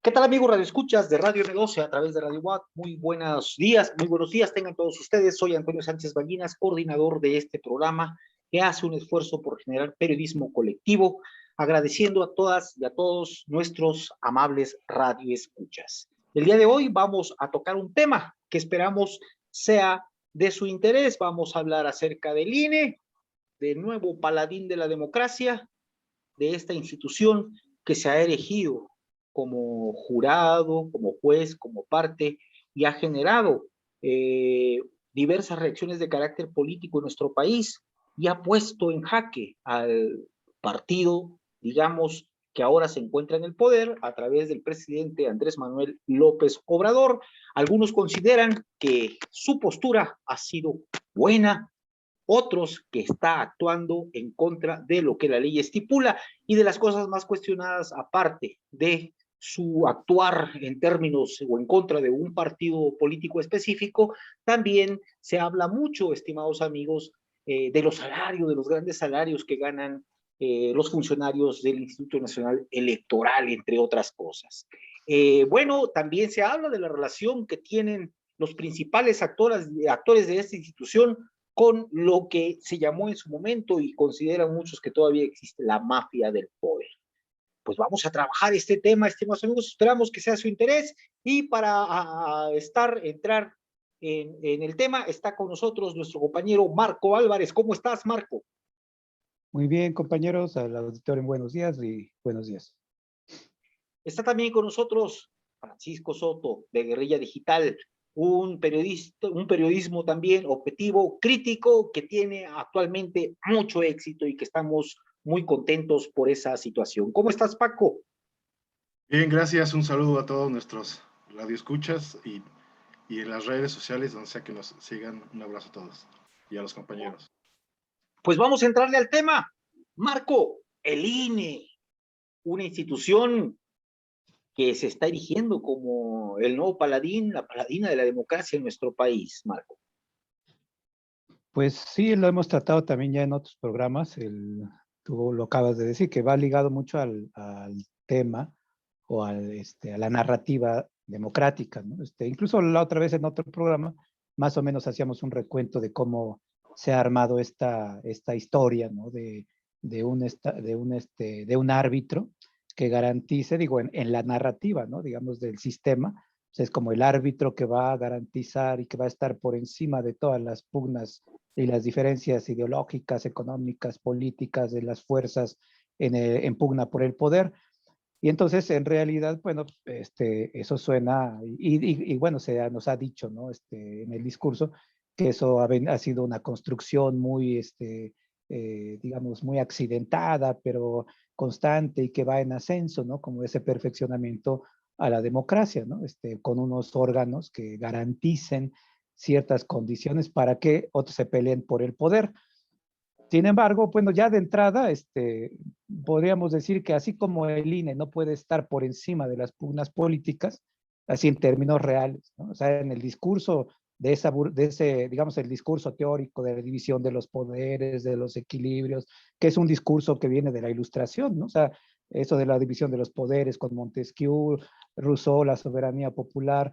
¿Qué tal, amigos Radio Escuchas de Radio N12 a través de Radio Watt? Muy buenos días tengan todos ustedes. Soy Antonio Sánchez Ballinas, coordinador de este programa que hace un esfuerzo por generar periodismo colectivo, agradeciendo a todas y a todos nuestros amables Radio Escuchas. El día de hoy vamos a tocar un tema que esperamos sea de su interés. Vamos a hablar acerca del INE, del nuevo paladín de la democracia, de esta institución que se ha erigido como jurado, como juez, como parte, y ha generado diversas reacciones de carácter político en nuestro país y ha puesto en jaque al partido, digamos, que ahora se encuentra en el poder a través del presidente Andrés Manuel López Obrador. Algunos consideran que su postura ha sido buena, otros que está actuando en contra de lo que la ley estipula, y de las cosas más cuestionadas, aparte de su actuar en términos o en contra de un partido político específico, también se habla mucho, estimados amigos, de los salarios, de los grandes salarios que ganan los funcionarios del Instituto Nacional Electoral, entre otras cosas. Bueno, también se habla de la relación que tienen los principales actores de esta institución con lo que se llamó en su momento y consideran muchos que todavía existe la mafia del poder. Pues vamos a trabajar este tema, estimados amigos, esperamos que sea de su interés, y para entrar en el tema está con nosotros nuestro compañero Marco Álvarez. ¿Cómo estás, Marco? Muy bien, compañeros, al auditorio, buenos días y buenos días. Está también con nosotros Francisco Soto, de Guerrilla Digital, un periodismo también objetivo, crítico, que tiene actualmente mucho éxito y que estamos muy contentos por esa situación. ¿Cómo estás, Paco? Bien, gracias. Un saludo a todos nuestros radioescuchas y en las redes sociales, donde sea que nos sigan. Un abrazo a todos y a los compañeros. Pues vamos a entrarle al tema. Marco, el INE, una institución que se está erigiendo como el nuevo paladín, la paladina de la democracia en nuestro país, Marco. Pues sí, lo hemos tratado también ya en otros programas. Tú lo acabas de decir, que va ligado mucho al tema o a la narrativa democrática, ¿no? Incluso la otra vez en otro programa, más o menos hacíamos un recuento de cómo se ha armado esta historia, ¿no? de un árbitro que garantice, digo, en la narrativa, ¿no? Digamos, del sistema. Pues es como el árbitro que va a garantizar y que va a estar por encima de todas las pugnas y las diferencias ideológicas, económicas, políticas de las fuerzas en pugna por el poder. Y entonces, en realidad, bueno, eso suena, bueno, nos ha dicho, ¿no? En el discurso, que eso ha sido una construcción muy, digamos, muy accidentada, pero constante y que va en ascenso, ¿no? Como ese perfeccionamiento a la democracia, ¿no? Con unos órganos que garanticen ciertas condiciones para que otros se peleen por el poder. Sin embargo, bueno, ya de entrada, podríamos decir que así como el INE no puede estar por encima de las pugnas políticas, así en términos reales, ¿no? O sea, en el discurso de ese, digamos, el discurso teórico de la división de los poderes, de los equilibrios, que es un discurso que viene de la Ilustración, ¿no? O sea, eso de la división de los poderes con Montesquieu, Rousseau, la soberanía popular,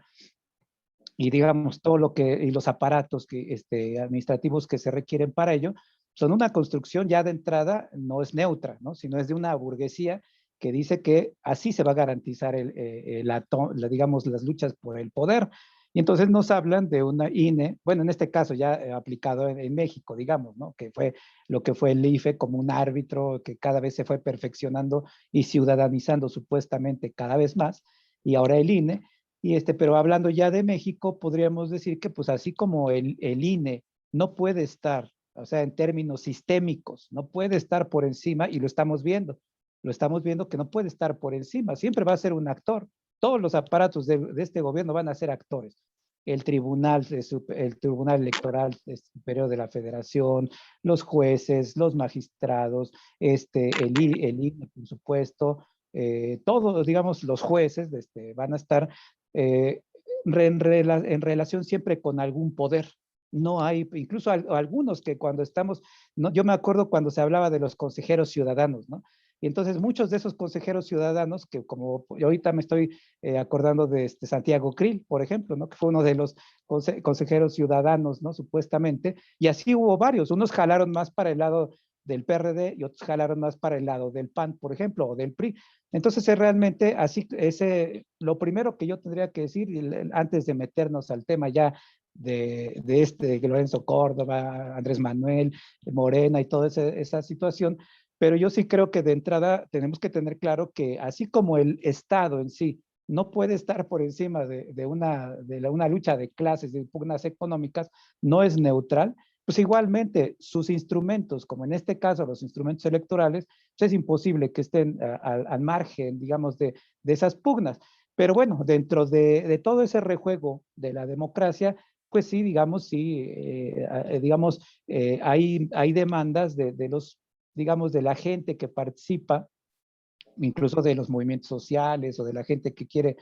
y digamos todo lo que, y los aparatos administrativos que se requieren para ello, son una construcción ya de entrada, no es neutra, ¿no? Sino es de una burguesía que dice que así se va a garantizar digamos, las luchas por el poder. Y entonces nos hablan de una INE, bueno, en este caso ya aplicado en México, digamos, ¿no? Que fue lo que fue el IFE, como un árbitro que cada vez se fue perfeccionando y ciudadanizando supuestamente cada vez más, y ahora el INE. Pero hablando ya de México, podríamos decir que pues así como el INE no puede estar, o sea, en términos sistémicos, no puede estar por encima, y lo estamos viendo que no puede estar por encima, siempre va a ser un actor. Todos los aparatos de este gobierno van a ser actores. El Tribunal Electoral Superior de la Federación, los jueces, los magistrados, el INE, por supuesto, todos, digamos, los jueces van a estar en relación siempre con algún poder. No hay, incluso algunos que cuando estamos, no, yo me acuerdo cuando se hablaba de los consejeros ciudadanos, ¿no? Y entonces muchos de esos consejeros ciudadanos, que como yo ahorita me estoy acordando de Santiago Krill, por ejemplo, ¿no? Que fue uno de los consejeros ciudadanos, ¿no? Supuestamente, y así hubo varios, unos jalaron más para el lado del PRD y otros jalaron más para el lado del PAN, por ejemplo, o del PRI. Entonces, es realmente así, lo primero que yo tendría que decir, antes de meternos al tema ya de Lorenzo Córdoba, Andrés Manuel, Morena y toda esa situación, pero yo sí creo que de entrada tenemos que tener claro que así como el Estado en sí no puede estar por encima de una lucha de clases, de pugnas económicas, no es neutral, pues igualmente sus instrumentos, como en este caso los instrumentos electorales, pues es imposible que estén al margen, digamos, de esas pugnas. Pero bueno, dentro de todo ese rejuego de la democracia, pues sí, digamos, hay demandas de los, digamos, de la gente que participa, incluso de los movimientos sociales o de la gente que quiere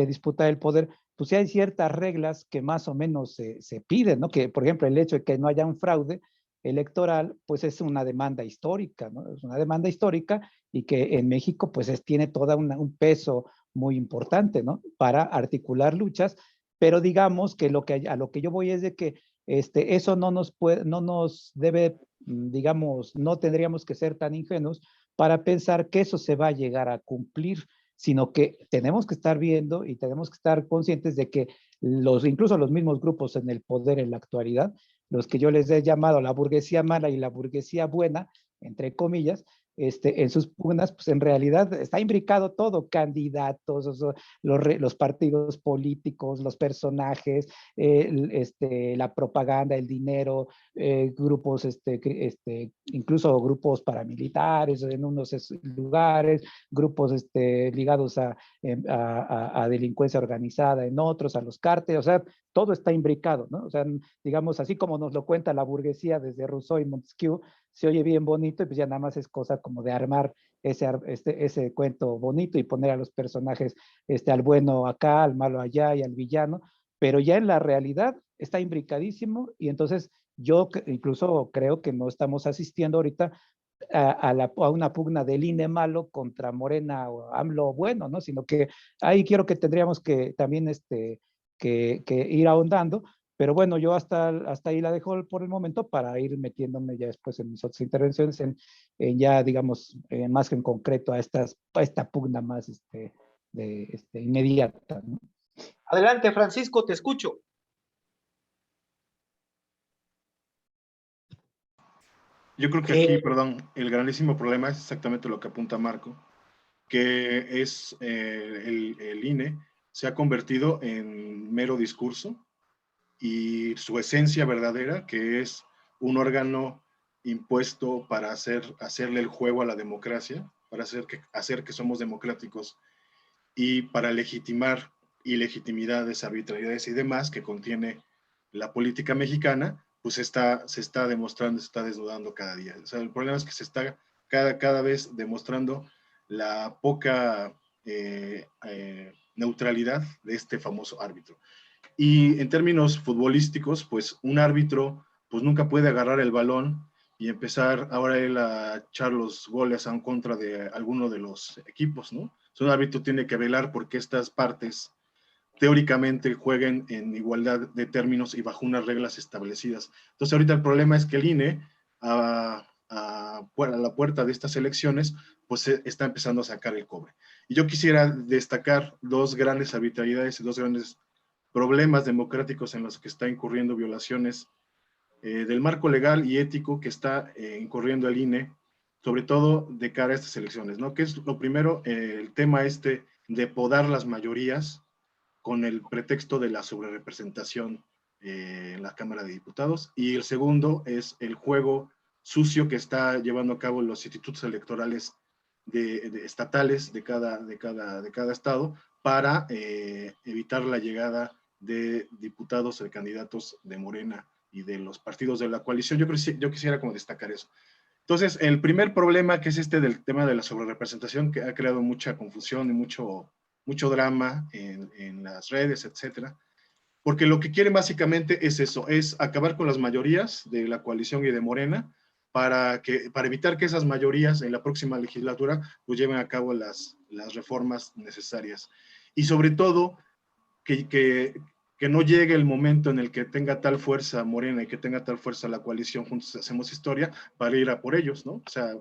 disputar el poder, pues sí hay ciertas reglas que más o menos se piden, ¿no? Que, por ejemplo, el hecho de que no haya un fraude electoral, pues es una demanda histórica, ¿no? Es una demanda histórica y que en México, pues tiene todo un peso muy importante, ¿no? Para articular luchas, pero digamos que a lo que yo voy es de que eso no nos debe, digamos, no tendríamos que ser tan ingenuos para pensar que eso se va a llegar a cumplir, sino que tenemos que estar viendo y tenemos que estar conscientes de que incluso los mismos grupos en el poder en la actualidad, los que yo les he llamado la burguesía mala y la burguesía buena, entre comillas, en sus pugnas, pues en realidad está imbricado todo, candidatos, o sea, los partidos políticos, los personajes, la propaganda, el dinero, grupos, incluso grupos paramilitares en unos lugares, grupos ligados a delincuencia organizada en otros, a los cárteles, o sea, todo está imbricado, ¿no? O sea, digamos, así como nos lo cuenta la burguesía desde Rousseau y Montesquieu, se oye bien bonito y pues ya nada más es cosa como de armar ese cuento bonito y poner a los personajes, al bueno acá, al malo allá y al villano, pero ya en la realidad está imbricadísimo y entonces yo incluso creo que no estamos asistiendo ahorita a una pugna del INE malo contra Morena o AMLO bueno, ¿no? Sino que ahí quiero que tendríamos que también que ir ahondando, pero bueno, yo hasta ahí la dejo por el momento para ir metiéndome ya después en mis otras intervenciones en ya, digamos, más en concreto a esta pugna más inmediata, ¿no? Adelante, Francisco, te escucho. Yo creo que aquí, perdón, el grandísimo problema es exactamente lo que apunta Marco, que es el INE se ha convertido en mero discurso y su esencia verdadera, que es un órgano impuesto para hacerle el juego a la democracia, para hacer que somos democráticos y para legitimar ilegitimidades, arbitrariedades y demás que contiene la política mexicana, pues se está demostrando, se está desnudando cada día. O sea, el problema es que se está cada vez demostrando la poca neutralidad de este famoso árbitro. Y en términos futbolísticos, pues un árbitro pues nunca puede agarrar el balón y empezar ahora él a echar los goles en contra de alguno de los equipos, ¿no? Un árbitro tiene que velar porque estas partes teóricamente jueguen en igualdad de términos y bajo unas reglas establecidas. Entonces ahorita el problema es que el INE a la puerta de estas elecciones pues está empezando a sacar el cobre. Y yo quisiera destacar dos grandes arbitrariedades y dos grandes problemas democráticos en los que está incurriendo violaciones del marco legal y ético que está incurriendo el INE, sobre todo de cara a estas elecciones, ¿no? Que es lo primero, el tema de podar las mayorías con el pretexto de la sobrerepresentación en la Cámara de Diputados, y el segundo es el juego sucio que está llevando a cabo los institutos electorales estatales de cada estado para evitar la llegada de diputados o de candidatos de Morena y de los partidos de la coalición. Yo quisiera como destacar eso. Entonces, el primer problema, que es del tema de la sobrerepresentación, que ha creado mucha confusión y mucho drama en las redes, etcétera, porque lo que quieren básicamente es eso, es acabar con las mayorías de la coalición y de Morena para evitar que esas mayorías en la próxima legislatura pues lleven a cabo las reformas necesarias. Y sobre todo, que no llegue el momento en el que tenga tal fuerza Morena y que tenga tal fuerza la coalición Juntos Hacemos Historia para ir a por ellos, ¿no? O sea,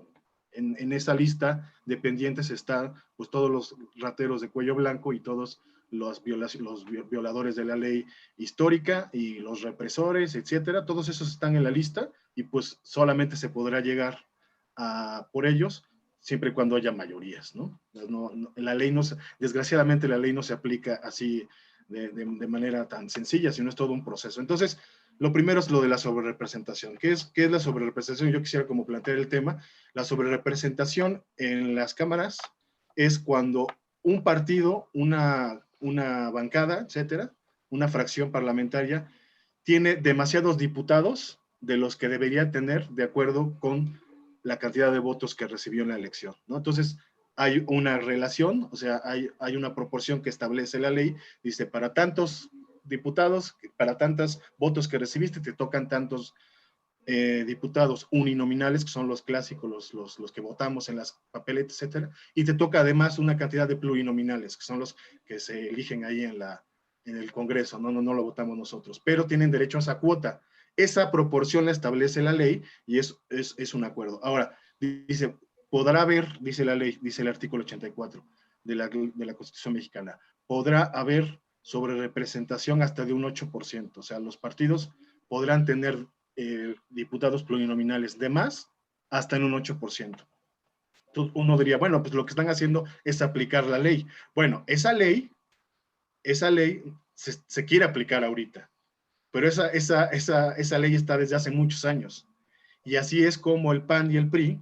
en esa lista de pendientes están pues todos los rateros de cuello blanco y todos los violadores de la ley histórica y los represores, etcétera. Todos esos están en la lista y pues solamente se podrá llegar por ellos siempre y cuando haya mayorías, ¿no? La ley desgraciadamente la ley no se aplica así de manera tan sencilla, sino es todo un proceso. Entonces, lo primero es lo de la sobrerepresentación. ¿Qué es la sobrerepresentación? Yo quisiera como plantear el tema. La sobrerepresentación en las cámaras es cuando un partido, una bancada, etcétera, una fracción parlamentaria, tiene demasiados diputados de los que debería tener de acuerdo con la cantidad de votos que recibió en la elección, ¿no? Entonces, hay una relación, o sea, hay una proporción que establece la ley, dice, para tantos diputados, para tantos votos que recibiste, te tocan tantos diputados uninominales, que son los clásicos, los que votamos en las papeletas, etcétera, y te toca además una cantidad de plurinominales, que son los que se eligen ahí en el Congreso, no lo votamos nosotros, pero tienen derecho a esa cuota. Esa proporción la establece la ley y es un acuerdo. Ahora, dice, podrá haber, dice la ley, dice el artículo 84 de la Constitución mexicana, podrá haber sobrerepresentación hasta de un 8%, o sea, los partidos podrán tener diputados plurinominales de más hasta en un 8%. Entonces uno diría, bueno, pues lo que están haciendo es aplicar la ley. Bueno, esa ley se quiere aplicar ahorita, pero esa ley está desde hace muchos años. Y así es como el PAN y el PRI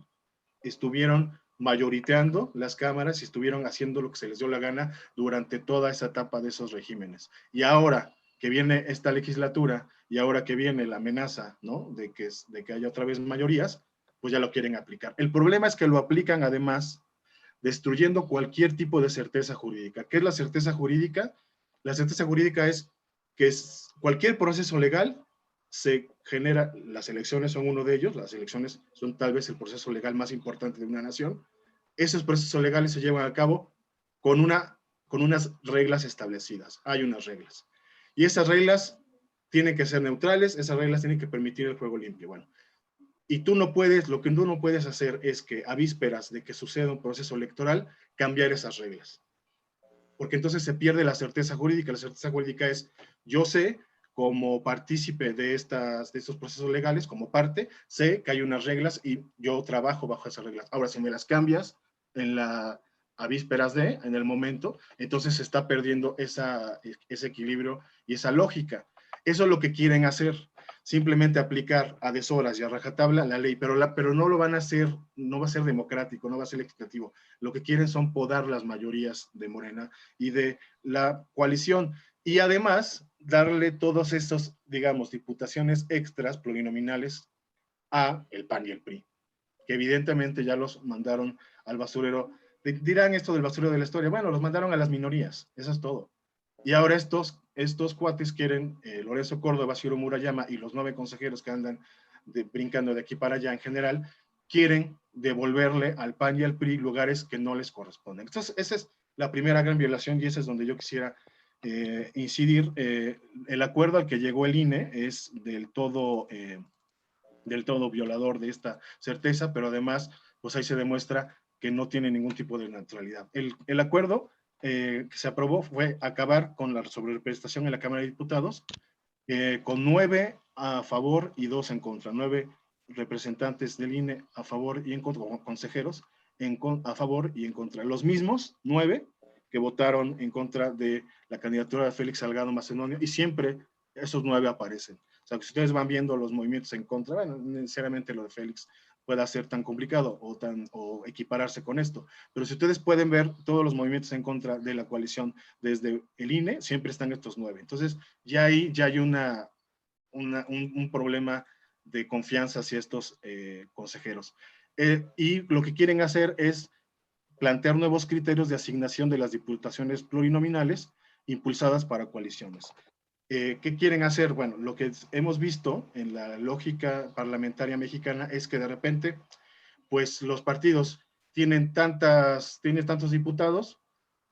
estuvieron mayoriteando las cámaras y estuvieron haciendo lo que se les dio la gana durante toda esa etapa de esos regímenes. Y ahora que viene esta legislatura y ahora que viene la amenaza, ¿no?, de que haya otra vez mayorías, pues ya lo quieren aplicar. El problema es que lo aplican además destruyendo cualquier tipo de certeza jurídica. ¿Qué es la certeza jurídica? La certeza jurídica es que cualquier proceso legal se genera, las elecciones son uno de ellos, las elecciones son tal vez el proceso legal más importante de una nación. Esos procesos legales se llevan a cabo con unas reglas establecidas. Hay unas reglas. Y esas reglas tienen que ser neutrales, esas reglas tienen que permitir el juego limpio. Bueno, y lo que tú no puedes hacer es que a vísperas de que suceda un proceso electoral, cambiar esas reglas. Porque entonces se pierde la certeza jurídica. La certeza jurídica es, yo sé, como partícipe de estos procesos legales, como parte, sé que hay unas reglas y yo trabajo bajo esas reglas. Ahora, si me las cambias a vísperas en el momento, entonces se está perdiendo ese equilibrio y esa lógica. Eso es lo que quieren hacer, simplemente aplicar a deshoras y a rajatabla la ley, pero no lo van a hacer, no va a ser democrático, no va a ser legislativo. Lo que quieren son podar las mayorías de Morena y de la coalición. Y además, darle todos estos, digamos, diputaciones extras plurinominales a el PAN y el PRI, que evidentemente ya los mandaron al basurero. Dirán esto del basurero de la historia, bueno, los mandaron a las minorías, eso es todo. Y ahora estos cuates quieren, Lorenzo Córdoba, Ciro Murayama y los 9 consejeros que andan brincando de aquí para allá en general, quieren devolverle al PAN y al PRI lugares que no les corresponden. Entonces, esa es la primera gran violación y esa es donde yo quisiera incidir. El acuerdo al que llegó el INE es del todo violador de esta certeza, pero además, pues ahí se demuestra que no tiene ningún tipo de neutralidad. El acuerdo que se aprobó fue acabar con la sobrerepresentación en la Cámara de Diputados, con 9 a favor y 2 en contra, 9 representantes del INE a favor y en contra, consejeros a favor y en contra. Los mismos 9 que votaron en contra de la candidatura de Félix Salgado Macedonio, y siempre esos 9 aparecen. O sea, que si ustedes van viendo los movimientos en contra, bueno, necesariamente lo de Félix pueda ser tan complicado o equipararse con esto, pero si ustedes pueden ver todos los movimientos en contra de la coalición desde el INE, siempre están estos 9. Entonces, ya hay un problema de confianza hacia estos consejeros. Y lo que quieren hacer es plantear nuevos criterios de asignación de las diputaciones plurinominales impulsadas para coaliciones. ¿Qué quieren hacer? Bueno, lo que hemos visto en la lógica parlamentaria mexicana es que de repente, pues los partidos tienen tantos diputados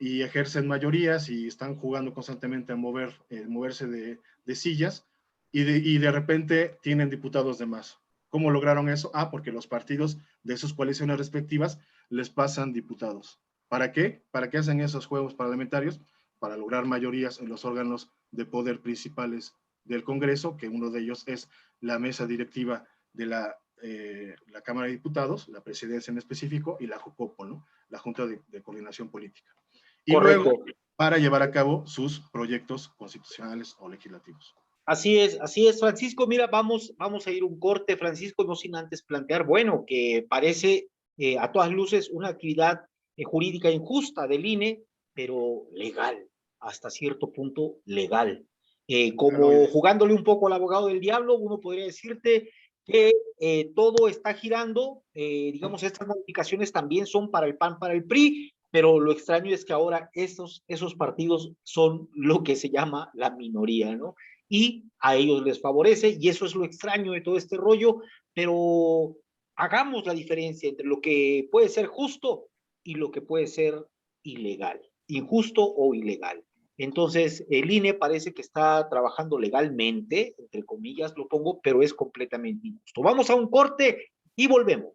y ejercen mayorías y están jugando constantemente a moverse de sillas y de repente tienen diputados de más. ¿Cómo lograron eso? Porque los partidos de sus coaliciones respectivas les pasan diputados. ¿Para qué? ¿Para qué hacen esos juegos parlamentarios? Para lograr mayorías en los órganos de poder principales del Congreso, que uno de ellos es la mesa directiva de la Cámara de Diputados, la presidencia en específico, y la JUCOPO, ¿no? La Junta de Coordinación Política. Y Correcto. luego, para llevar a cabo sus proyectos constitucionales o legislativos. Así es, Francisco. Mira, vamos a ir un corte, Francisco, no sin antes plantear, bueno, que parece a todas luces una actividad jurídica injusta del INE, pero legal, hasta cierto punto legal. Como jugándole un poco al abogado del diablo, uno podría decirte que todo está girando, digamos, estas modificaciones también son para el PAN, para el PRI, pero lo extraño es que ahora esos partidos son lo que se llama la minoría, ¿no? Y a ellos les favorece, y eso es lo extraño de todo este rollo, pero hagamos la diferencia entre lo que puede ser justo y lo que puede ser ilegal, injusto o ilegal. Entonces, el INE parece que está trabajando legalmente, entre comillas lo pongo, pero es completamente injusto. Vamos a un corte y volvemos.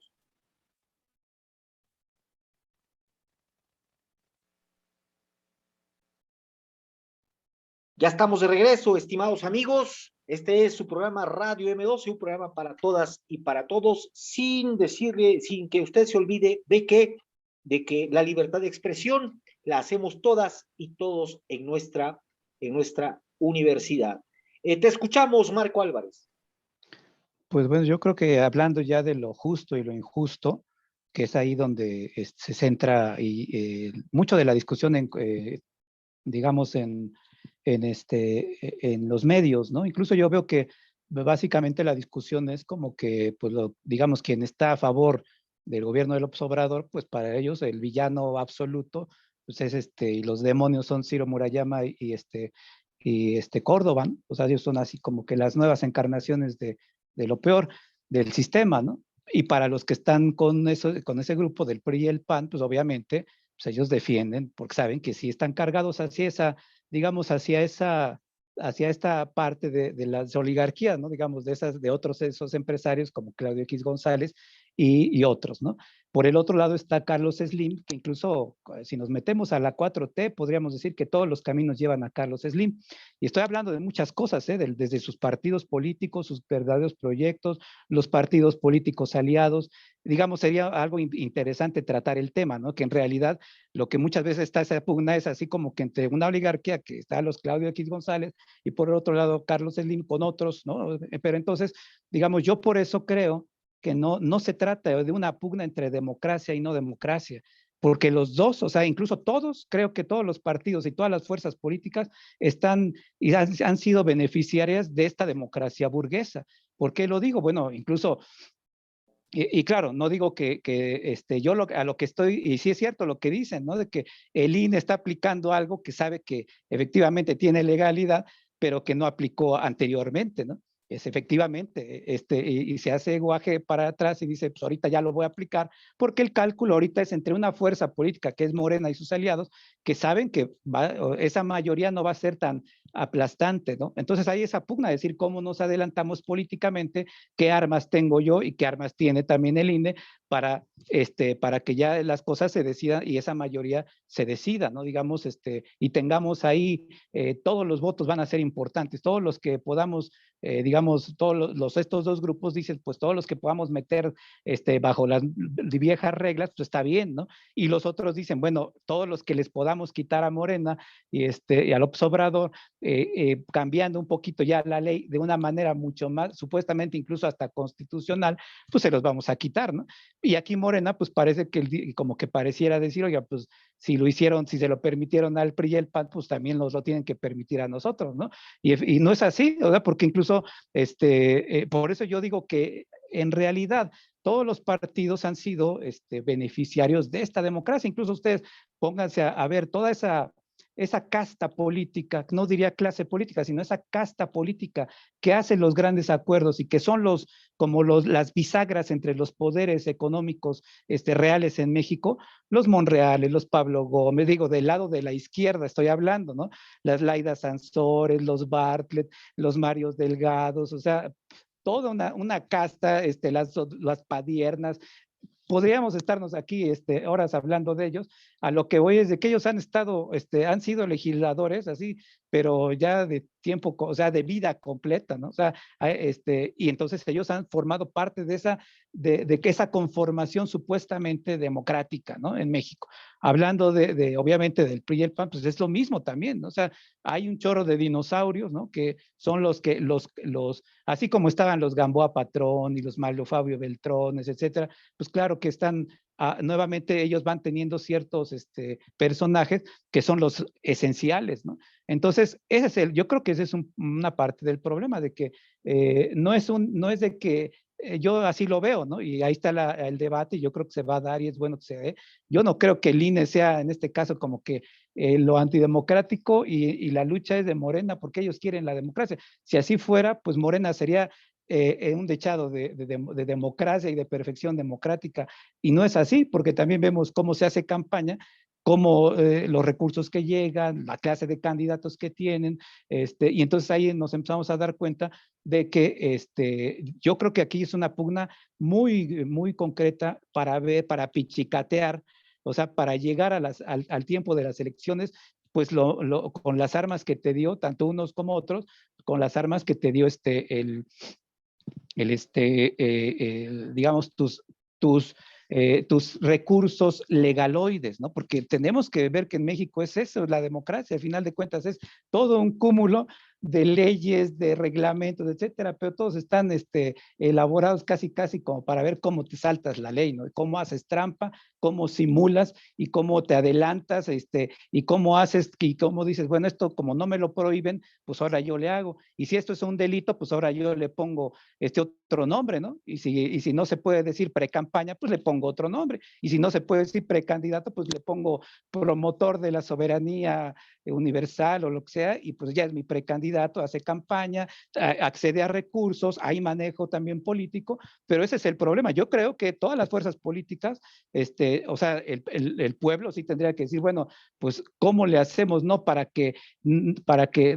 Ya estamos de regreso, estimados amigos. Este es su programa Radio M12, un programa para todas y para todos, sin que usted se olvide de que la libertad de expresión la hacemos todas y todos en nuestra universidad. Te escuchamos, Marco Álvarez. Pues bueno, yo creo que hablando ya de lo justo y lo injusto, que es ahí donde se centra mucho de la discusión digamos, en los medios, ¿no? Incluso yo veo que básicamente la discusión es como que, pues, digamos, quien está a favor del gobierno de López Obrador, pues para ellos el villano absoluto, pues es y los demonios son Ciro Murayama y Córdoba, ¿no? O sea, ellos son así como que las nuevas encarnaciones de lo peor del sistema, ¿no? Y para los que están con ese grupo del PRI y el PAN, pues obviamente, pues ellos defienden, porque saben que sí están cargados hacia esta parte de las oligarquías, ¿no? Digamos, de otros esos empresarios como Claudio X González y otros, ¿no? Por el otro lado está Carlos Slim, que incluso si nos metemos a la 4T, podríamos decir que todos los caminos llevan a Carlos Slim. Y estoy hablando de muchas cosas, desde sus partidos políticos, sus verdaderos proyectos, los partidos políticos aliados. Digamos, sería algo interesante tratar el tema, ¿no? Que en realidad lo que muchas veces está esa pugna es así como que entre una oligarquía que está los Claudio X González y por el otro lado Carlos Slim con otros, ¿no? Pero entonces, digamos, yo por eso creo que no se trata de una pugna entre democracia y no democracia, porque los dos, o sea, incluso todos, creo que todos los partidos y todas las fuerzas políticas están y han sido beneficiarias de esta democracia burguesa. ¿Por qué lo digo? Bueno, incluso y claro, no digo que yo a lo que estoy, y sí es cierto lo que dicen, ¿no? De que el INE está aplicando algo que sabe que efectivamente tiene legalidad, pero que no aplicó anteriormente, ¿no? Es efectivamente, y se hace guaje para atrás y dice, pues ahorita ya lo voy a aplicar, porque el cálculo ahorita es entre una fuerza política que es Morena y sus aliados, que saben que esa mayoría no va a ser tan aplastante, ¿no? Entonces hay esa pugna, de decir cómo nos adelantamos políticamente, qué armas tengo yo y qué armas tiene también el INE para que ya las cosas se decidan y esa mayoría se decida, ¿no? Digamos, y tengamos ahí, todos los votos van a ser importantes, todos los que podamos, digamos, todos estos dos grupos dicen, pues todos los que podamos meter bajo las viejas reglas, pues está bien, ¿no? Y los otros dicen, bueno, todos los que les podamos quitar a Morena y a López Obrador, cambiando un poquito ya la ley de una manera mucho más, supuestamente incluso hasta constitucional, pues se los vamos a quitar, ¿no? Y aquí Morena, pues parece que como que pareciera decir, oiga, pues si lo hicieron, si se lo permitieron al PRI y al PAN, pues también nos lo tienen que permitir a nosotros, ¿no? Y no es así, ¿verdad? Porque incluso, por eso yo digo que en realidad todos los partidos han sido beneficiarios de esta democracia. Incluso ustedes pónganse a ver toda esa esa casta política, no diría clase política, sino esa casta política que hace los grandes acuerdos y que son las bisagras entre los poderes económicos reales en México, los Monreales, los Pablo Gómez, digo, del lado de la izquierda estoy hablando, ¿no? Las Laida Sansores, los Bartlett, los Marios Delgados, o sea, toda una casta, las Padiernas. Podríamos estarnos aquí horas hablando de ellos. A lo que voy es de que ellos han estado, han sido legisladores así, pero ya de tiempo, o sea, de vida completa, ¿no? O sea, y entonces ellos han formado parte de que esa conformación supuestamente democrática, ¿no? En México. Hablando obviamente del PRI y el PAN, pues es lo mismo también, ¿no? O sea, hay un chorro de dinosaurios, ¿no? Que son así como estaban los Gamboa Patrón y los Mario Fabio Beltrones, etcétera, pues claro que están, nuevamente ellos van teniendo ciertos personajes que son los esenciales, ¿no? Entonces, yo creo que esa es una parte del problema, de que no es de que yo así lo veo, ¿no? Y ahí está el debate y yo creo que se va a dar y es bueno que se dé. Yo no creo que el INE sea en este caso como que lo antidemocrático y la lucha es de Morena porque ellos quieren la democracia. Si así fuera, pues Morena sería un dechado de democracia y de perfección democrática, y no es así, porque también vemos cómo se hace campaña, cómo los recursos que llegan, la clase de candidatos que tienen, y entonces ahí nos empezamos a dar cuenta de que yo creo que aquí es una pugna muy, muy concreta para pichicatear, o sea, para llegar al tiempo de las elecciones, pues con las armas que te dio, tanto unos como otros, con las armas que te dio digamos, tus recursos legaloides, ¿no? Porque tenemos que ver que en México es eso, la democracia, al final de cuentas es todo un cúmulo de leyes, de reglamentos, etcétera, pero todos están elaborados casi como para ver cómo te saltas la ley, ¿no? Cómo haces trampa, cómo simulas y cómo te adelantas, y cómo haces, y cómo dices, bueno, esto como no me lo prohíben, pues ahora yo le hago, y si esto es un delito, pues ahora yo le pongo otro nombre, ¿no? Y si no se puede decir pre-campaña, pues le pongo otro nombre, y si no se puede decir precandidato, pues le pongo promotor de la soberanía universal o lo que sea, y pues ya es mi precandidato, hace campaña, accede a recursos, hay manejo también político, pero ese es el problema. Yo creo que todas las fuerzas políticas, o sea, el pueblo sí tendría que decir, bueno, pues ¿cómo le hacemos, no? Para que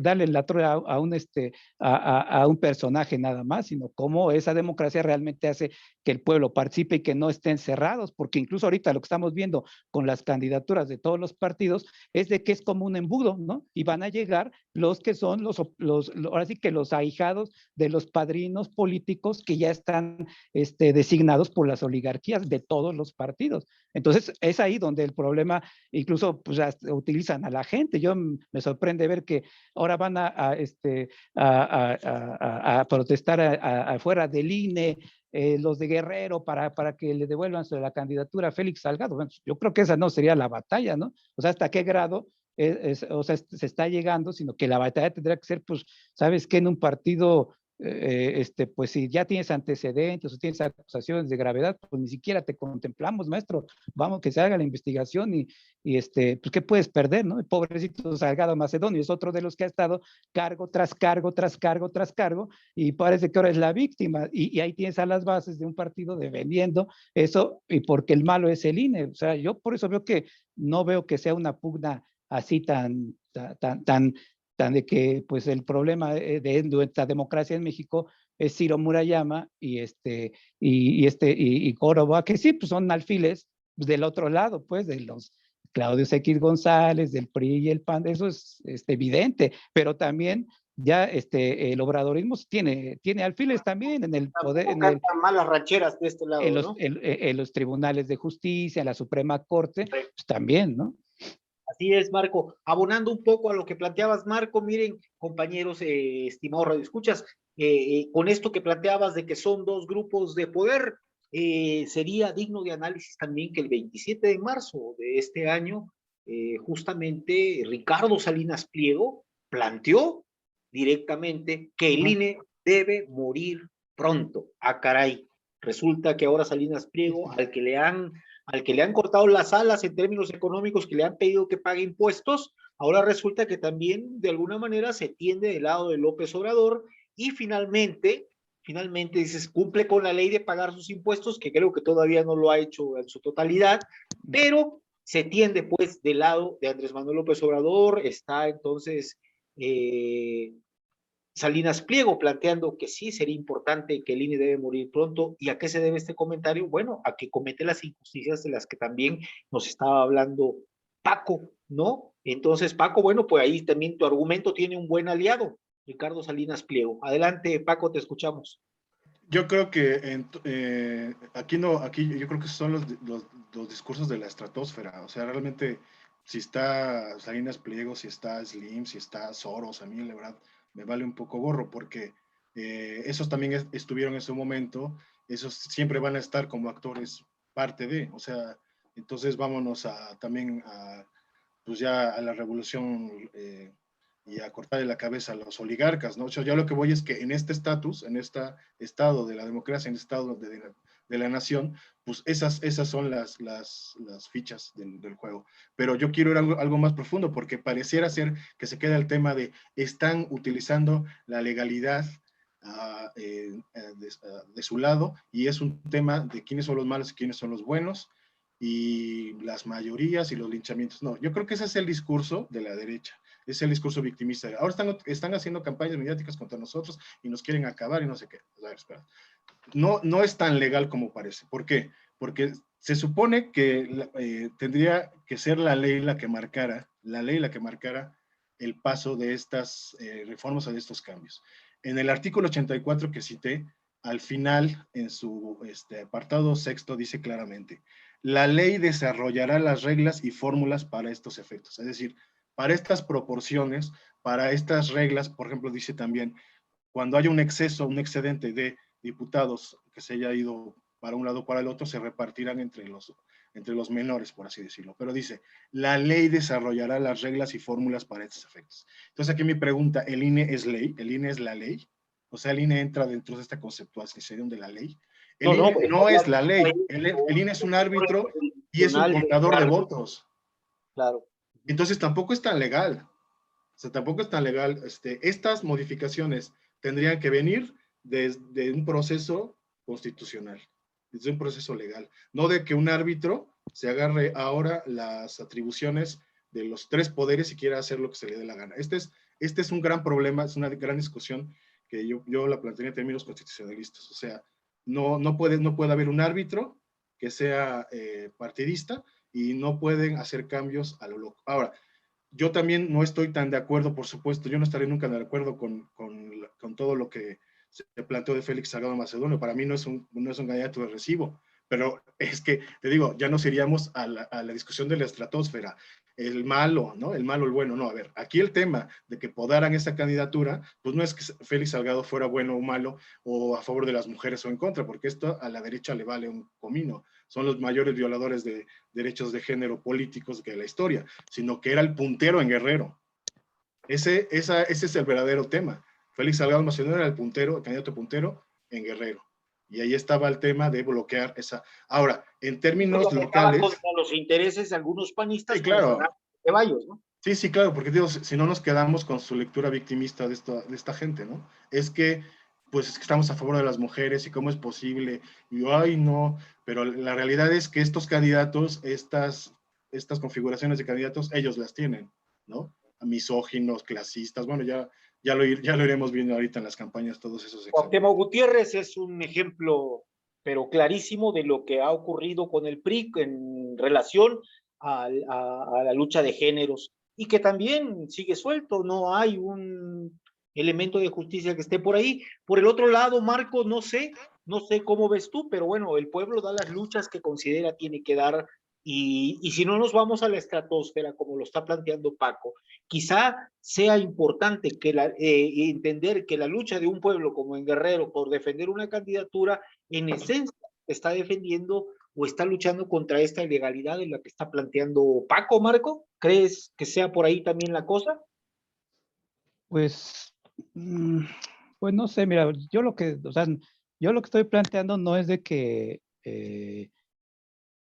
darle la torre a un personaje nada más, sino cómo esa democracia realmente hace que el pueblo participe y que no estén cerrados, porque incluso ahorita lo que estamos viendo con las candidaturas de todos los partidos es de que es como un embudo, ¿no? Y van a llegar los que son ahora sí que los ahijados de los padrinos políticos que ya están designados por las oligarquías de todos los partidos. Entonces, es ahí donde el problema, incluso pues utilizan a la gente. Yo me sorprende ver que ahora van a protestar afuera del INE, los de Guerrero para que le devuelvan la candidatura a Félix Salgado. Bueno, yo creo que esa no sería la batalla, ¿no? O sea, ¿hasta qué grado o sea, se está llegando? Sino que la batalla tendrá que ser, pues, ¿sabes qué? En un partido, pues si ya tienes antecedentes o tienes acusaciones de gravedad, pues ni siquiera te contemplamos, maestro. Vamos, que se haga la investigación y pues, ¿qué puedes perder, no? El pobrecito Salgado Macedonio es otro de los que ha estado cargo tras cargo, tras cargo, tras cargo, y parece que ahora es la víctima, y ahí tienes a las bases de un partido defendiendo eso, y porque el malo es el INE. O sea, yo por eso no veo que sea una pugna así tan de que pues el problema de nuestra democracia en México es Ciro Murayama y Córdoba, que sí, pues son alfiles del otro lado, pues, de los Claudio X González, del PRI y el PAN, eso es evidente, pero también ya el obradorismo tiene alfiles también en el poder, malas rancheras de este lado, ¿no? en los tribunales de justicia, en la Suprema Corte, pues también, ¿no? Así es, Marco. Abonando un poco a lo que planteabas, Marco, miren, compañeros, estimados radioescuchas, con esto que planteabas de que son dos grupos de poder, sería digno de análisis también que el 27 de marzo de este año, justamente Ricardo Salinas Pliego planteó directamente que el INE debe morir pronto. Ah, caray. Resulta que ahora Salinas Pliego, al que le han al que le han cortado las alas en términos económicos, que le han pedido que pague impuestos, ahora resulta que también de alguna manera se tiende del lado de López Obrador y finalmente dices, cumple con la ley de pagar sus impuestos, que creo que todavía no lo ha hecho en su totalidad, pero se tiende pues del lado de Andrés Manuel López Obrador, está entonces Salinas Pliego planteando que sí sería importante que el INE debe morir pronto. ¿Y a qué se debe este comentario? Bueno, a que comete las injusticias de las que también nos estaba hablando Paco, ¿no? Entonces, Paco, bueno, pues ahí también tu argumento tiene un buen aliado, Ricardo Salinas Pliego. Adelante, Paco, te escuchamos. Yo creo que aquí no, aquí yo creo que son los discursos de la estratosfera. O sea, realmente, si está Salinas Pliego, si está Slim, si está Soros, a mí la verdad me vale un poco gorro, porque esos también estuvieron en su momento, esos siempre van a estar como actores parte de, o sea, entonces vámonos también pues ya a la revolución y a cortarle la cabeza a los oligarcas, ¿no? O sea, yo lo que voy es que en este estatus, en este estado de la democracia, en este estado de la nación, pues esas son las fichas del juego. Pero yo quiero ir algo más profundo, porque pareciera ser que se queda el tema de están utilizando la legalidad de su lado, y es un tema de quiénes son los malos y quiénes son los buenos, y las mayorías y los linchamientos. No, yo creo que ese es el discurso de la derecha, es el discurso victimista. Ahora están haciendo campañas mediáticas contra nosotros y nos quieren acabar y no sé qué. A ver, espera. No es tan legal como parece. ¿Por qué? Porque se supone que tendría que ser la ley la que marcara el paso de estas reformas o de estos cambios. En el artículo 84 que cité, al final, en su apartado sexto, dice claramente: la ley desarrollará las reglas y fórmulas para estos efectos. Es decir, para estas proporciones, para estas reglas, por ejemplo, dice también, cuando haya un exceso, un excedente de diputados que se haya ido para un lado o para el otro, se repartirán entre los menores, por así decirlo. Pero dice, la ley desarrollará las reglas y fórmulas para estos efectos. Entonces aquí mi pregunta, ¿el INE es ley? ¿El INE es la ley? O sea, ¿el INE entra dentro de esta conceptualización de la ley? El No, INE pues, no es la ley. El INE es un árbitro y es un contador de votos. Claro. Entonces tampoco es tan legal. O sea, tampoco es tan legal. Estas modificaciones tendrían que venir desde un proceso constitucional, desde un proceso legal. No de que un árbitro se agarre ahora las atribuciones de los tres poderes y quiera hacer lo que se le dé la gana. Este es un gran problema, es una gran discusión que yo la planteé en términos constitucionalistas. O sea, no puede haber un árbitro que sea partidista, y no pueden hacer cambios a lo loco. Ahora, yo también no estoy tan de acuerdo, por supuesto, yo no estaré nunca de acuerdo con todo lo que se planteó de Félix Salgado Macedonio. Para mí no es un candidato de recibo, pero es que, te digo, ya nos iríamos a la discusión de la estratosfera, el malo, ¿no? El malo, el bueno, no. A ver, aquí el tema de que podaran esa candidatura, pues no es que Félix Salgado fuera bueno o malo, o a favor de las mujeres o en contra, porque esto a la derecha le vale un comino. Son los mayores violadores de derechos de género políticos de la historia, sino que era el puntero en Guerrero. Ese es el verdadero tema. Félix Salgado Macedonio era el candidato puntero en Guerrero. Y ahí estaba el tema de bloquear esa. Ahora, en términos locales. Contra los intereses de algunos panistas, Sí, claro. de Ceballos, ¿no? Sí, claro, porque digo, si no nos quedamos con su lectura victimista de esta gente, ¿no? Es que estamos a favor de las mujeres y cómo es posible, y ay, no, pero la realidad es que estos candidatos, estas configuraciones de candidatos, ellos las tienen, ¿no? Misóginos, clasistas, bueno, ya lo iremos viendo ahorita en las campañas, todos esos Cuauhtémoc Gutiérrez es un ejemplo, pero clarísimo, de lo que ha ocurrido con el PRI en relación a la lucha de géneros, y que también sigue suelto, no hay un elemento de justicia que esté por ahí. Por el otro lado, Marco, no sé cómo ves tú, pero bueno, el pueblo da las luchas que considera tiene que dar, y si no nos vamos a la estratosfera, como lo está planteando Paco, quizá sea importante entender que la lucha de un pueblo como en Guerrero por defender una candidatura, en esencia está defendiendo o está luchando contra esta ilegalidad en la que está planteando Paco. Marco, ¿crees que sea por ahí también la cosa? Pues, pues no sé, mira, yo lo que estoy planteando no es de que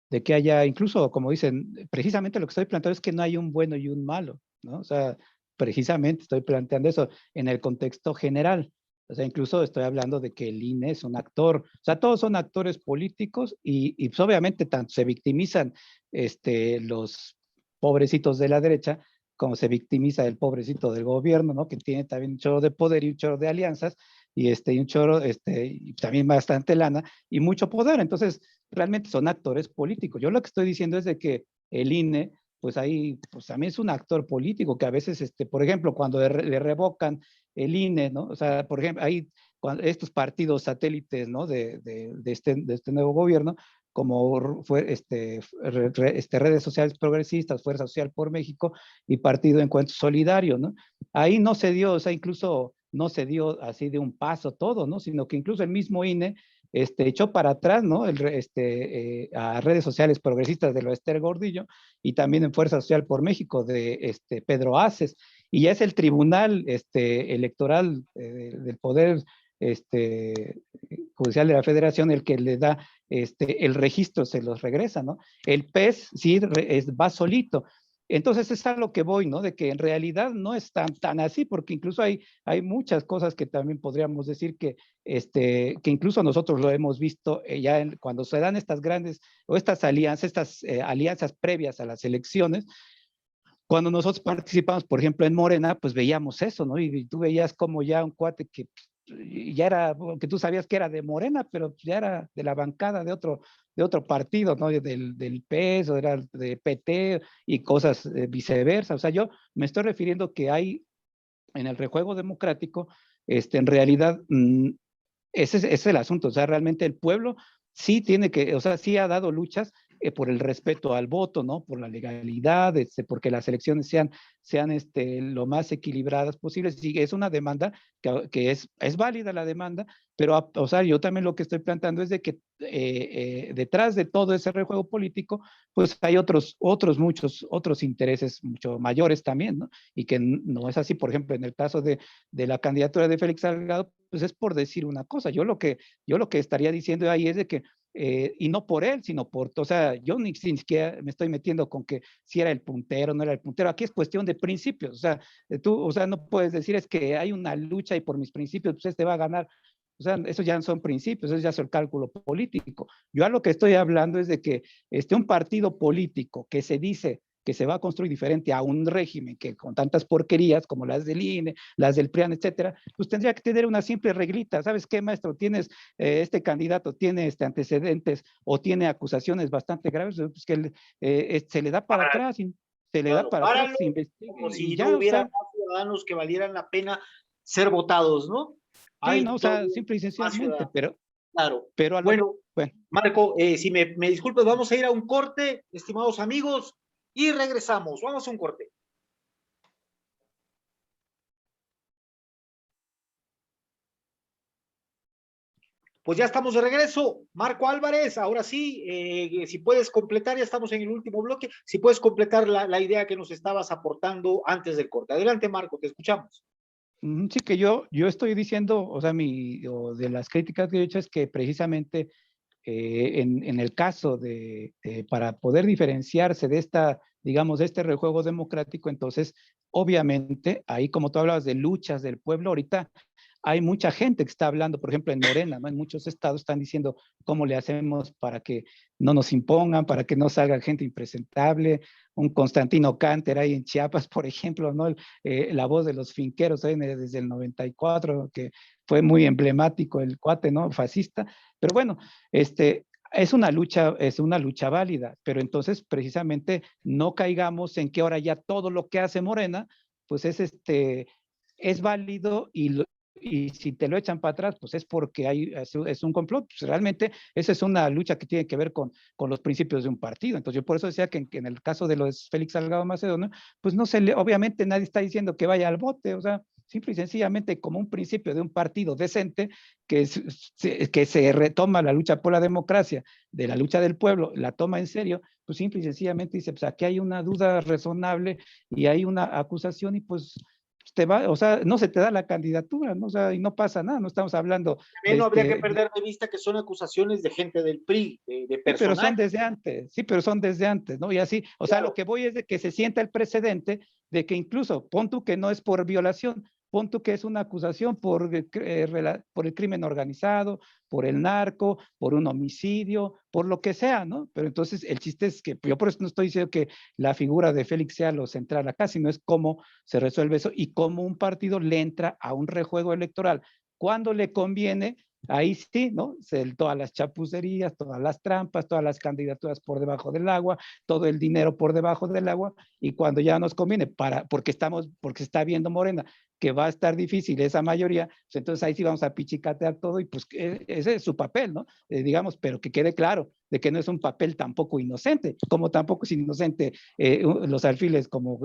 de que haya, incluso como dicen, precisamente lo que estoy planteando es que no hay un bueno y un malo, ¿no? O sea, precisamente estoy planteando eso en el contexto general. O sea, incluso estoy hablando de que el INE es un actor, o sea, todos son actores políticos y pues obviamente tanto se victimizan los pobrecitos de la derecha, como se victimiza el pobrecito del gobierno, ¿no? Que tiene también un chorro de poder y un chorro de alianzas y un chorro, y también bastante lana y mucho poder. Entonces, realmente son actores políticos. Yo lo que estoy diciendo es de que el INE, pues ahí, pues también es un actor político que a veces, por ejemplo, cuando le revocan el INE, ¿no? O sea, por ejemplo, hay estos partidos satélites, ¿no? De este nuevo gobierno, como fue redes sociales progresistas, Fuerza Social por México y Partido Encuentro Solidario, ¿no? Ahí no se dio, o sea, incluso no se dio así de un paso todo, ¿no? Sino que incluso el mismo INE echó para atrás, ¿no? A redes sociales progresistas de lo Esther Gordillo y también en Fuerza Social por México de Pedro Aces. Y ya es el Tribunal Electoral del Poder Judicial de la Federación el que le da el registro, se los regresa, ¿no? El PES sí va solito. Entonces es a lo que voy, ¿no? De que en realidad no es tan así, porque incluso hay muchas cosas que también podríamos decir que incluso nosotros lo hemos visto ya cuando se dan estas grandes o estas alianzas previas a las elecciones. Cuando nosotros participamos, por ejemplo, en Morena, pues veíamos eso, ¿no? Y tú veías como ya un cuate que ya era, que tú sabías que era de Morena, pero ya era de la bancada de otro partido, ¿no? Del PES o era de PT y cosas viceversa. O sea, yo me estoy refiriendo que hay en el rejuego democrático, en realidad, ese es el asunto. O sea, realmente el pueblo sí tiene que, o sea, sí ha dado luchas por el respeto al voto, ¿no? Por la legalidad, porque las elecciones sean lo más equilibradas posibles. Sí, es una demanda que es válida la demanda, pero, o sea, yo también lo que estoy planteando es de que detrás de todo ese rejuego político, pues hay muchos otros intereses mucho mayores también, ¿no? Y que no es así, por ejemplo, en el caso de la candidatura de Félix Salgado, pues es por decir una cosa. Yo lo que estaría diciendo ahí es de que y no por él, sino o sea, yo ni siquiera me estoy metiendo con que si era el puntero, no era el puntero, aquí es cuestión de principios, o sea, o sea, no puedes decir es que hay una lucha y por mis principios, pues va a ganar, o sea, eso ya no son principios, eso ya es el cálculo político. Yo a lo que estoy hablando es de que un partido político que se dice que se va a construir diferente a un régimen que con tantas porquerías como las del INE, las del PRIAN, etcétera, pues tendría que tener una simple reglita. ¿Sabes qué, maestro? Tienes este candidato, tiene antecedentes o tiene acusaciones bastante graves, pues que se le da para atrás, se le da para atrás, se investiga como si y no ya, o hubiera sea, más ciudadanos que valieran la pena ser votados, ¿no? sí, Hay no, o todo sea, simple y más sencillamente, ciudadanos, claro. pero a lo, Bueno, bueno. Marco, si me disculpas, vamos a ir a un corte, estimados amigos, y regresamos. Vamos a un corte. Pues ya estamos de regreso. Marco Álvarez, ahora sí, si puedes completar, ya estamos en el último bloque, si puedes completar la idea que nos estabas aportando antes del corte. Adelante, Marco, te escuchamos. Sí, que yo estoy diciendo, o sea, de las críticas que he hecho es que precisamente en el caso para poder diferenciarse de digamos, de este rejuego democrático, entonces, obviamente, ahí como tú hablabas de luchas del pueblo, ahorita hay mucha gente que está hablando, por ejemplo, en Morena, ¿no? En muchos estados están diciendo cómo le hacemos para que no nos impongan, para que no salga gente impresentable. Un Constantino Canter ahí en Chiapas, por ejemplo, ¿no? La voz de los finqueros ahí desde el 94, que fue muy emblemático el cuate, ¿no? Fascista. Pero bueno, es una lucha válida, pero entonces precisamente no caigamos en que ahora ya todo lo que hace Morena, pues es válido y si te lo echan para atrás, pues es porque es un complot. Pues realmente esa es una lucha que tiene que ver con los principios de un partido. Entonces yo por eso decía que en el caso de los Félix Salgado Macedonio, pues obviamente nadie está diciendo que vaya al bote, o sea, simple y sencillamente como un principio de un partido decente que se retoma la lucha por la democracia, de la lucha del pueblo, la toma en serio, pues simple y sencillamente dice, pues aquí hay una duda razonable y hay una acusación y pues o sea, no se te da la candidatura, ¿no? O sea, y no pasa nada, no estamos hablando También no habría que perder de vista que son acusaciones de gente del PRI, de sí, pero son personajes. desde antes, sí, pero son desde antes, ¿no? Y así, o sea, lo que voy es de que se sienta el precedente de que incluso, pon tú que no es por violación, pon tú que es una acusación por el crimen organizado, por el narco, por un homicidio, por lo que sea, ¿no? Pero entonces el chiste es que, yo por eso no estoy diciendo que la figura de Félix sea lo central acá, sino es cómo se resuelve eso y cómo un partido le entra a un rejuego electoral cuando le conviene. Ahí sí, ¿no? Todas las chapucerías, todas las trampas, todas las candidaturas por debajo del agua, todo el dinero por debajo del agua, y cuando ya nos conviene, porque se está viendo Morena, que va a estar difícil esa mayoría, pues entonces ahí sí vamos a pichicatear todo y pues ese es su papel, ¿no? Digamos, pero que quede claro de que no es un papel tampoco inocente, como tampoco es inocente los alfiles como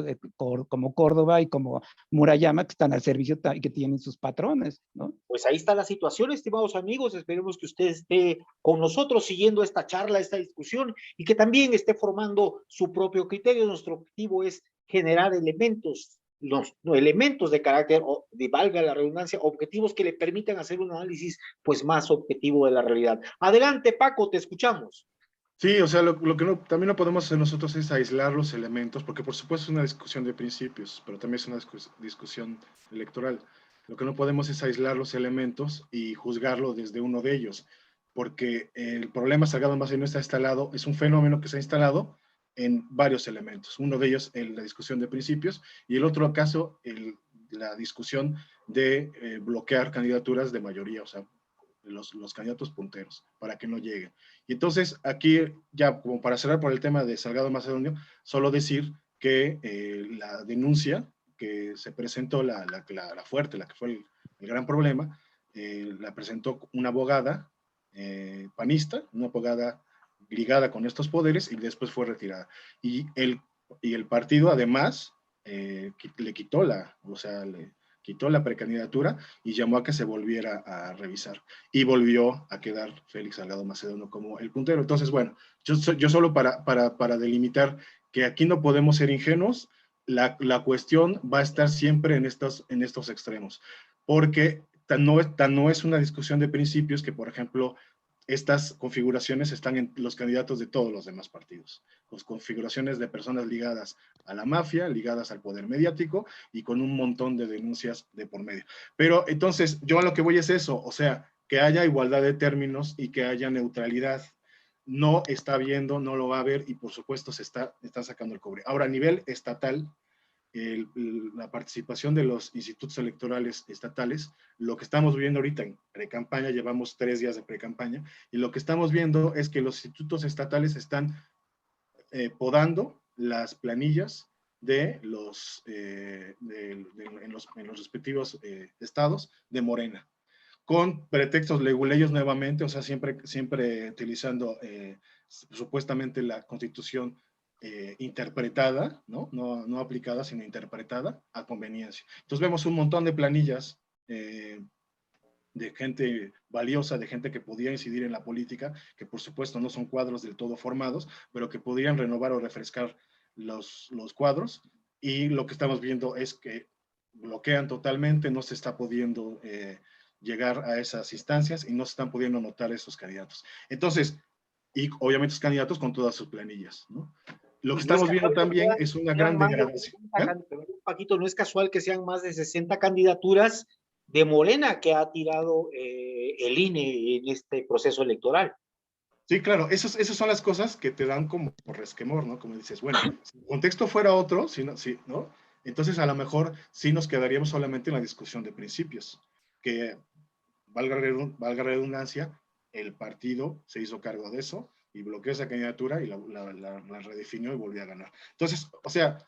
Córdoba y como Murayama, que están al servicio y que tienen sus patrones, ¿no? Pues ahí está la situación, estimados amigos. Esperemos que usted esté con nosotros siguiendo esta charla, esta discusión, y que también esté formando su propio criterio. Nuestro objetivo es generar elementos, los elementos de carácter, de valga la redundancia, objetivos que le permitan hacer un análisis pues más objetivo de la realidad. Adelante, Paco, te escuchamos. Sí, o sea, lo que también no podemos hacer nosotros es aislar los elementos, porque por supuesto es una discusión de principios, pero también es una discusión electoral. Lo que no podemos es aislar los elementos y juzgarlo desde uno de ellos, porque el problema Salgado Macedonio no está instalado, es un fenómeno que se ha instalado en varios elementos. Uno de ellos, la discusión de principios, y el otro caso, la discusión de bloquear candidaturas de mayoría, o sea, los candidatos punteros, para que no lleguen. Y entonces, aquí, ya como para cerrar por el tema de Salgado Macedonio, solo decir que la denuncia que se presentó, la fuerte, la que fue el gran problema, la presentó una abogada panista, una abogada ligada con estos poderes, y después fue retirada. Y el partido, además, le quitó quitó la precandidatura y llamó a que se volviera a revisar. Y volvió a quedar Félix Salgado Macedonio como el puntero. Entonces, bueno, yo solo para delimitar que aquí no podemos ser ingenuos, la cuestión va a estar siempre en estos extremos, porque tan no es una discusión de principios que, por ejemplo, estas configuraciones están en los candidatos de todos los demás partidos, con configuraciones de personas ligadas a la mafia, ligadas al poder mediático y con un montón de denuncias de por medio. Pero entonces, yo a lo que voy es eso, o sea, que haya igualdad de términos y que haya neutralidad. No está viendo, no lo va a ver y por supuesto se está sacando el cobre. Ahora, a nivel estatal, la participación de los institutos electorales estatales, lo que estamos viendo ahorita en pre-campaña, llevamos 3 días de pre-campaña, y lo que estamos viendo es que los institutos estatales están podando las planillas de en los respectivos estados de Morena, con pretextos leguleyos nuevamente, o sea, siempre utilizando supuestamente la Constitución interpretada, ¿no? Aplicada, sino interpretada a conveniencia. Entonces vemos un montón de planillas de gente valiosa, de gente que podía incidir en la política, que por supuesto no son cuadros del todo formados, pero que podrían renovar o refrescar los cuadros, y lo que estamos viendo es que bloquean totalmente, no se está pudiendo llegar a esas instancias y no se están pudiendo anotar esos candidatos. Entonces, y obviamente los candidatos con todas sus planillas, ¿no? Lo que estamos viendo también es una gran degradación. Paquito, no es casual que sean más de 60 candidaturas de Morena que ha tirado el INE en este proceso electoral. Sí, claro, esas son las cosas que te dan como por resquemor, ¿no? Como dices, bueno, si el contexto fuera otro, ¿no? Entonces a lo mejor sí nos quedaríamos solamente en la discusión de principios, que valga redundancia, el partido se hizo cargo de eso y bloqueó esa candidatura y la redefinió y volvió a ganar. Entonces, o sea,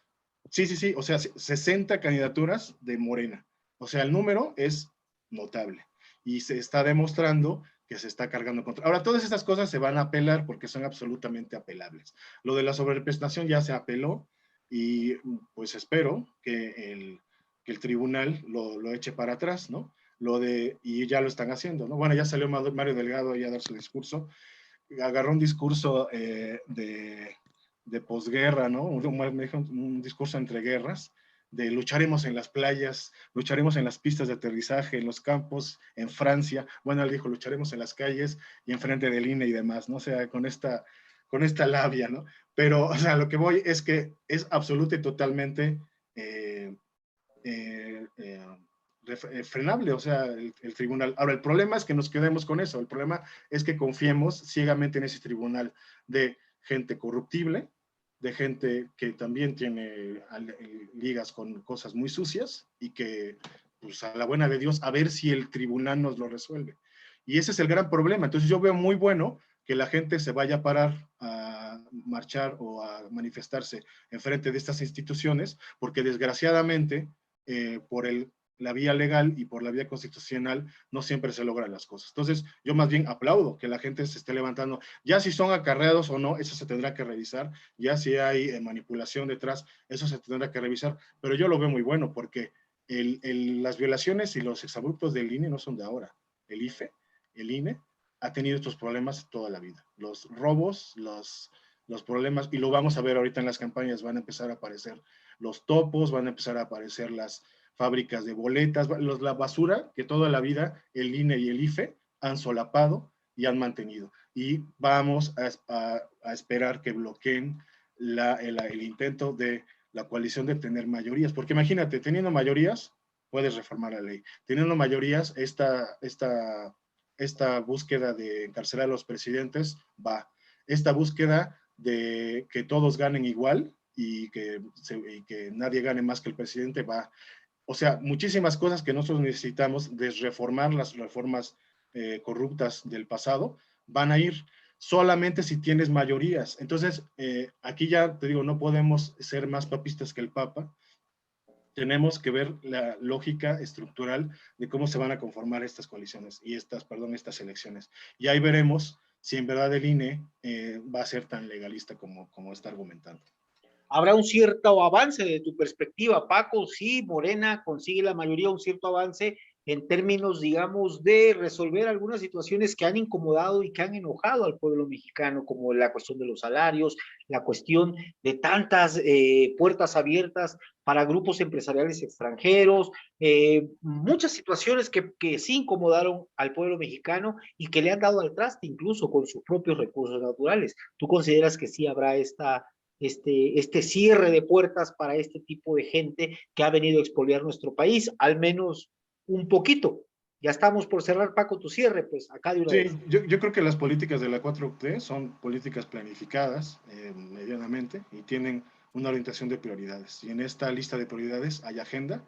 sí, o sea, 60 candidaturas de Morena. O sea, el número es notable y se está demostrando que se está cargando contra. Ahora, todas estas cosas se van a apelar porque son absolutamente apelables. Lo de la sobrerepresentación ya se apeló y pues espero que el tribunal lo eche para atrás, ¿no? Y ya lo están haciendo, ¿no? Bueno, ya salió Mario Delgado ahí a dar su discurso, agarró un discurso de posguerra, ¿no? Un discurso entre guerras, de lucharemos en las playas, lucharemos en las pistas de aterrizaje, en los campos, en Francia. Bueno, él dijo, lucharemos en las calles y enfrente del INE y demás, ¿no? O sea, con esta labia, ¿no? Pero, o sea, lo que voy es que es absoluta y totalmente frenable, o sea, el tribunal. Ahora, el problema es que nos quedemos con eso, el problema es que confiemos ciegamente en ese tribunal de gente corruptible, de gente que también tiene ligas con cosas muy sucias y que, pues a la buena de Dios, a ver si el tribunal nos lo resuelve. Y ese es el gran problema. Entonces yo veo muy bueno que la gente se vaya a parar a marchar o a manifestarse en frente de estas instituciones, porque desgraciadamente, por la vía legal y por la vía constitucional no siempre se logran las cosas. Entonces, yo más bien aplaudo que la gente se esté levantando. Ya si son acarreados o no, eso se tendrá que revisar. Ya si hay manipulación detrás, eso se tendrá que revisar. Pero yo lo veo muy bueno porque las violaciones y los exabruptos del INE no son de ahora. El IFE, el INE, ha tenido estos problemas toda la vida. Los robos, los problemas, y lo vamos a ver ahorita en las campañas, van a empezar a aparecer los topos, van a empezar a aparecer las fábricas de boletas, la basura que toda la vida el INE y el IFE han solapado y han mantenido. Y vamos a esperar que bloqueen el intento de la coalición de tener mayorías, porque imagínate, teniendo mayorías, puedes reformar la ley. Teniendo mayorías, esta búsqueda de encarcelar a los presidentes va. Esta búsqueda de que todos ganen igual y que nadie gane más que el presidente va. O sea, muchísimas cosas que nosotros necesitamos de reformar las reformas corruptas del pasado van a ir solamente si tienes mayorías. Entonces, aquí ya te digo, no podemos ser más papistas que el Papa. Tenemos que ver la lógica estructural de cómo se van a conformar estas coaliciones y estas elecciones. Y ahí veremos si en verdad el INE va a ser tan legalista como está argumentando. ¿Habrá un cierto avance de tu perspectiva, Paco? Sí, Morena consigue la mayoría, un cierto avance en términos, digamos, de resolver algunas situaciones que han incomodado y que han enojado al pueblo mexicano, como la cuestión de los salarios, la cuestión de tantas puertas abiertas para grupos empresariales extranjeros, muchas situaciones que sí incomodaron al pueblo mexicano y que le han dado al traste incluso con sus propios recursos naturales. ¿Tú consideras que sí habrá este cierre de puertas para este tipo de gente que ha venido a expoliar nuestro país, al menos un poquito? Ya estamos por cerrar, Paco, tu cierre, pues acá de una vez. Sí, yo creo que las políticas de la 4T son políticas planificadas medianamente y tienen una orientación de prioridades. Y en esta lista de prioridades hay agenda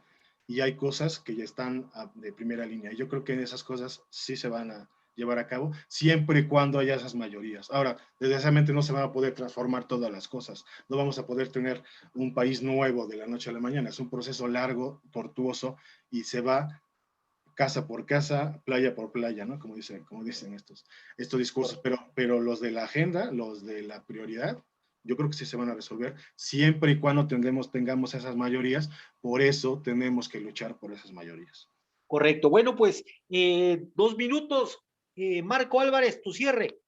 y hay cosas que ya están de primera línea. Y yo creo que en esas cosas sí se van a llevar a cabo, siempre y cuando haya esas mayorías. Ahora, desgraciadamente no se van a poder transformar todas las cosas. No vamos a poder tener un país nuevo de la noche a la mañana. Es un proceso largo, tortuoso, y se va casa por casa, playa por playa, ¿no? Como dicen estos discursos. Pero los de la agenda, los de la prioridad, yo creo que sí se van a resolver, siempre y cuando tengamos esas mayorías. Por eso tenemos que luchar por esas mayorías. Correcto. Bueno, pues 2 minutos. Marco Álvarez, tu cierre.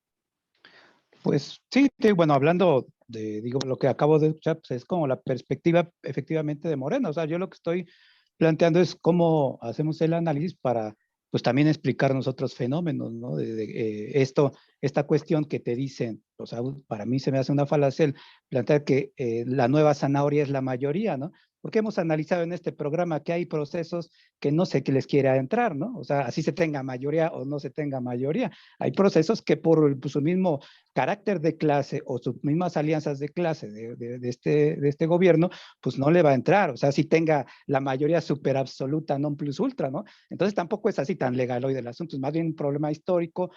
Pues sí, bueno, hablando de, digo, lo que acabo de escuchar, pues es como la perspectiva efectivamente de Morena. O sea, yo lo que estoy planteando es cómo hacemos el análisis para, pues también explicarnos otros fenómenos, ¿no? Esta cuestión que te dicen, o sea, para mí se me hace una falacia el plantear que la nueva zanahoria es la mayoría, ¿no? Porque hemos analizado en este programa que hay procesos que no sé qué les quiera entrar, ¿no? O sea, así se tenga mayoría o no se tenga mayoría. Hay procesos que por su mismo carácter de clase o sus mismas alianzas de clase de este gobierno, pues no le va a entrar. O sea, si tenga la mayoría super absoluta, non plus ultra, ¿no? Entonces tampoco es así tan legal hoy del asunto, es más bien un problema histórico,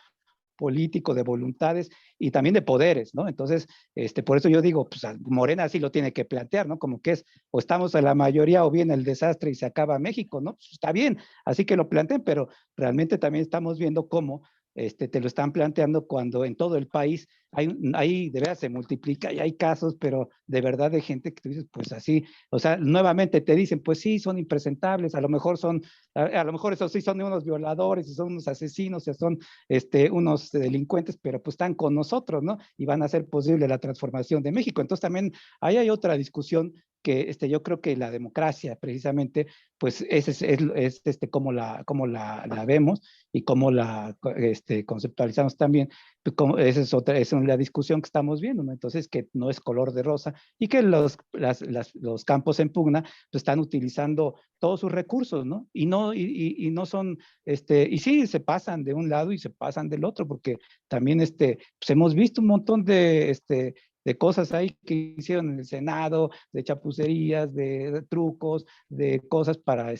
político, de voluntades y también de poderes, ¿no? Entonces, por eso yo digo, pues Morena sí lo tiene que plantear, ¿no? Como que es, o estamos en la mayoría o bien el desastre y se acaba México, ¿no? Pues está bien, así que lo planteen, pero realmente también estamos viendo cómo te lo están planteando cuando en todo el país hay de verdad se multiplica y hay casos, pero de verdad de gente que tú dices, pues así, o sea, nuevamente te dicen, pues sí, son impresentables, a lo mejor esos sí son unos violadores, y son unos asesinos, y son unos delincuentes, pero pues están con nosotros, ¿no? Y van a hacer posible la transformación de México. Entonces también ahí hay otra discusión que yo creo que la democracia precisamente, pues es cómo la vemos y cómo la conceptualizamos también. Esa es la discusión que estamos viendo, ¿no? Entonces, que no es color de rosa y que los campos en pugna pues, están utilizando todos sus recursos, ¿no? Y no son, y sí, se pasan de un lado y se pasan del otro, porque también pues hemos visto un montón de cosas ahí que hicieron en el Senado, de chapucerías, de trucos, de cosas para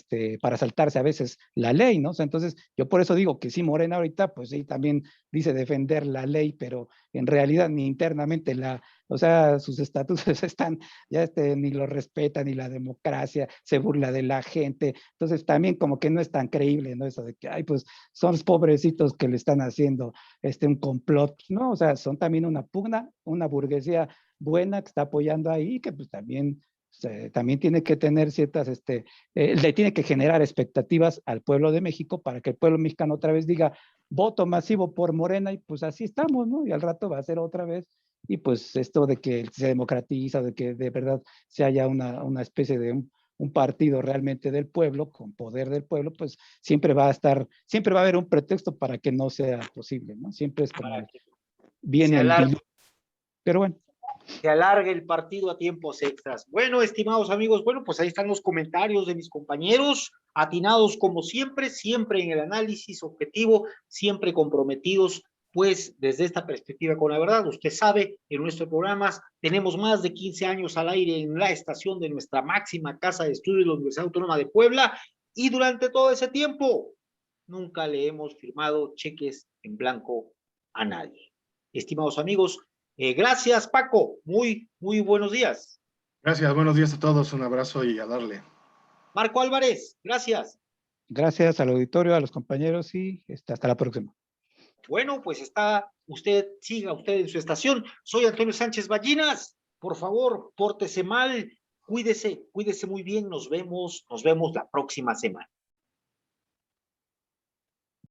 saltarse a veces la ley, ¿no? O sea, entonces, yo por eso digo que sí, Morena ahorita, pues sí, también dice defender la ley, pero en realidad ni internamente o sea, sus estatutos están, ya ni lo respetan, ni la democracia, se burla de la gente, entonces también como que no es tan creíble, ¿no? Eso de que, ay, pues son los pobrecitos que le están haciendo un complot, ¿no? O sea, son también una pugna, una burguesía buena que está apoyando ahí, que pues también tiene que tener ciertas, le tiene que generar expectativas al pueblo de México para que el pueblo mexicano otra vez diga voto masivo por Morena y pues así estamos, ¿no? Y al rato va a ser otra vez. Y pues esto de que se democratiza, de que de verdad se haya una especie de un partido realmente del pueblo, con poder del pueblo, pues siempre va a haber un pretexto para que no sea posible, ¿no? Siempre es como viene el diluvio. Pero bueno. Se alargue el partido a tiempos extras. Bueno, estimados amigos, bueno, pues ahí están los comentarios de mis compañeros, atinados como siempre, siempre en el análisis objetivo, siempre comprometidos, pues desde esta perspectiva con la verdad. Usted sabe, en nuestros programas tenemos más de 15 años al aire en la estación de nuestra máxima casa de estudios de la Universidad Autónoma de Puebla, y durante todo ese tiempo nunca le hemos firmado cheques en blanco a nadie. Estimados amigos, gracias, Paco. Muy buenos días. Gracias, buenos días a todos. Un abrazo y a darle. Marco Álvarez, gracias. Gracias al auditorio, a los compañeros y hasta la próxima. Bueno, pues siga usted en su estación. Soy Antonio Sánchez Ballinas. Por favor, pórtese mal, cuídese muy bien. Nos vemos la próxima semana.